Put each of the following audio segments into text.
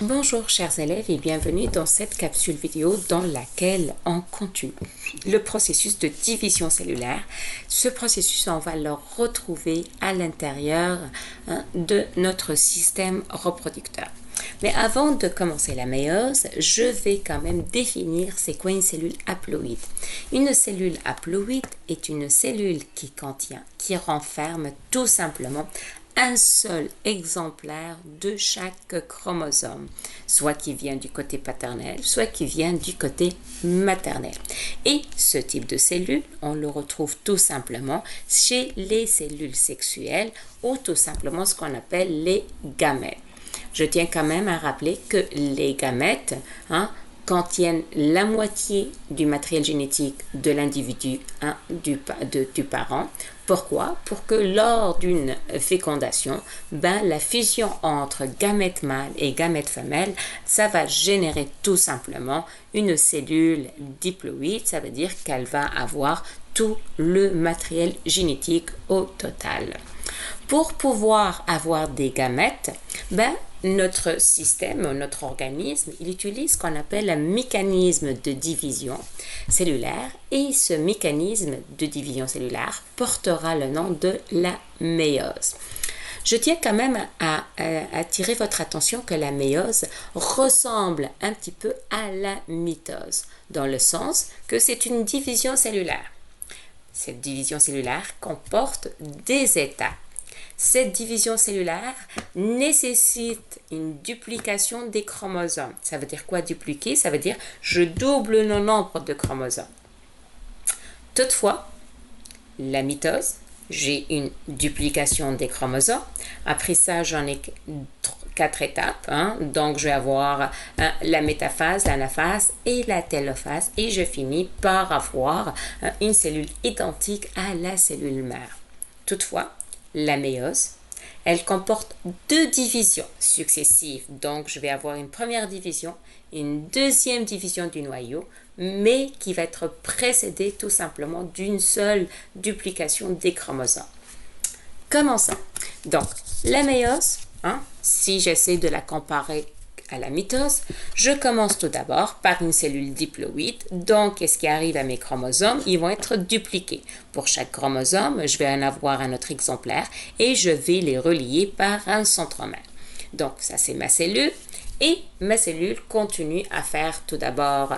Bonjour chers élèves et bienvenue dans cette capsule vidéo dans laquelle on continue le processus de division cellulaire. Ce processus, on va le retrouver à l'intérieur de notre système reproducteur. Mais avant de commencer la méiose, je vais quand même définir c'est quoi une cellule haploïde. Une cellule haploïde est une cellule qui renferme tout simplement un seul exemplaire de chaque chromosome, soit qui vient du côté paternel, soit qui vient du côté maternel. Et ce type de cellule, on le retrouve tout simplement chez les cellules sexuelles ou tout simplement ce qu'on appelle les gamètes. Je tiens quand même à rappeler que les gamètes contiennent la moitié du matériel génétique de l'individu du parent. Pourquoi? Pour que lors d'une fécondation, la fusion entre gamètes mâles et gamètes femelles, ça va générer tout simplement une cellule diploïde, ça veut dire qu'elle va avoir tout le matériel génétique au total. Pour pouvoir avoir des gamètes, notre système, notre organisme, il utilise ce qu'on appelle un mécanisme de division cellulaire et ce mécanisme de division cellulaire portera le nom de la méiose. Je tiens quand même à attirer votre attention que la méiose ressemble un petit peu à la mitose, dans le sens que c'est une division cellulaire. Cette division cellulaire comporte des étapes. Cette division cellulaire nécessite une duplication des chromosomes. Ça veut dire quoi dupliquer? Ça veut dire je double le nombre de chromosomes. Toutefois, la mitose, j'ai une duplication des chromosomes. Après ça, j'en ai 4 étapes. Donc, je vais avoir la métaphase, l'anaphase et la télophase. Et je finis par avoir une cellule identique à la cellule mère. Toutefois, la méiose, elle comporte 2 divisions successives. Donc, je vais avoir une première division, une deuxième division du noyau, mais qui va être précédée tout simplement d'une seule duplication des chromosomes. Commençons. Donc, la méiose, si j'essaie de la comparer à la mitose, je commence tout d'abord par une cellule diploïde. Donc, qu'est-ce qui arrive à mes chromosomes? Ils vont être dupliqués. Pour chaque chromosome, je vais en avoir un autre exemplaire et je vais les relier par un centromère. Donc, ça c'est ma cellule. Et ma cellule continue à faire tout d'abord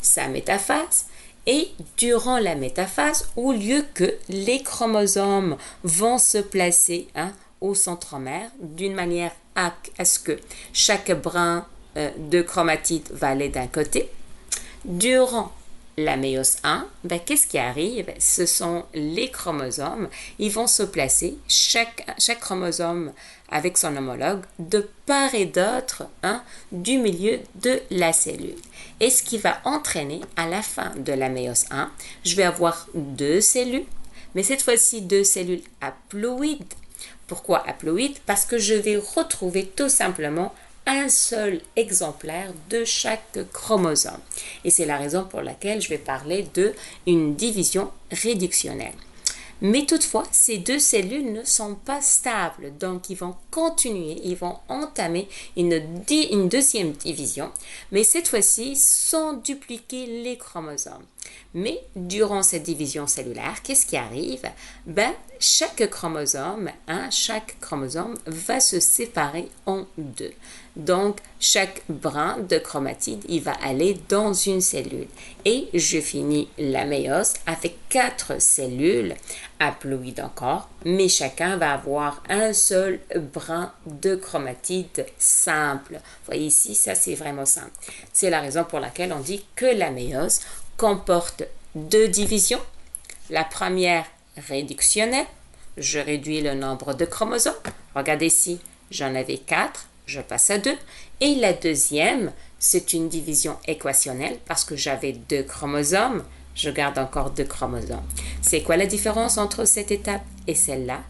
sa métaphase. Et durant la métaphase, au lieu que les chromosomes vont se placer au centromère d'une manière à ce que chaque brin de chromatide va aller d'un côté. Durant la méiose 1, qu'est-ce qui arrive? Ce sont les chromosomes. Ils vont se placer, chaque chromosome avec son homologue, de part et d'autre du milieu de la cellule. Et ce qui va entraîner à la fin de la méiose 1, je vais avoir 2 cellules, mais cette fois-ci 2 cellules haploïdes. Pourquoi haploïde? Parce que je vais retrouver tout simplement un seul exemplaire de chaque chromosome. Et c'est la raison pour laquelle je vais parler d'une division réductionnelle. Mais toutefois, ces 2 cellules ne sont pas stables, donc ils vont continuer, ils vont entamer une deuxième division, mais cette fois-ci sans dupliquer les chromosomes. Mais durant cette division cellulaire, qu'est-ce qui arrive? Chaque chromosome va se séparer en 2. Donc, chaque brin de chromatide, il va aller dans une cellule. Et je finis la méiose avec 4 cellules haploïdes encore, mais chacun va avoir un seul brin de chromatide simple. Vous voyez ici, ça c'est vraiment simple. C'est la raison pour laquelle on dit que la méiose comporte 2 divisions. La première réductionnelle, je réduis le nombre de chromosomes. Regardez ici, j'en avais 4, je passe à 2. Et la deuxième, c'est une division équationnelle parce que j'avais 2 chromosomes, je garde encore 2 chromosomes. C'est quoi la différence entre cette étape et celle-là?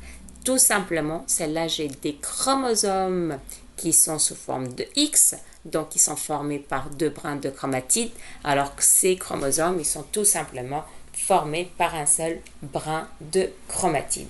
Tout simplement, celle-là, j'ai des chromosomes qui sont sous forme de X, donc ils sont formés par 2 brins de chromatide, alors que ces chromosomes, ils sont tout simplement formés par un seul brin de chromatide.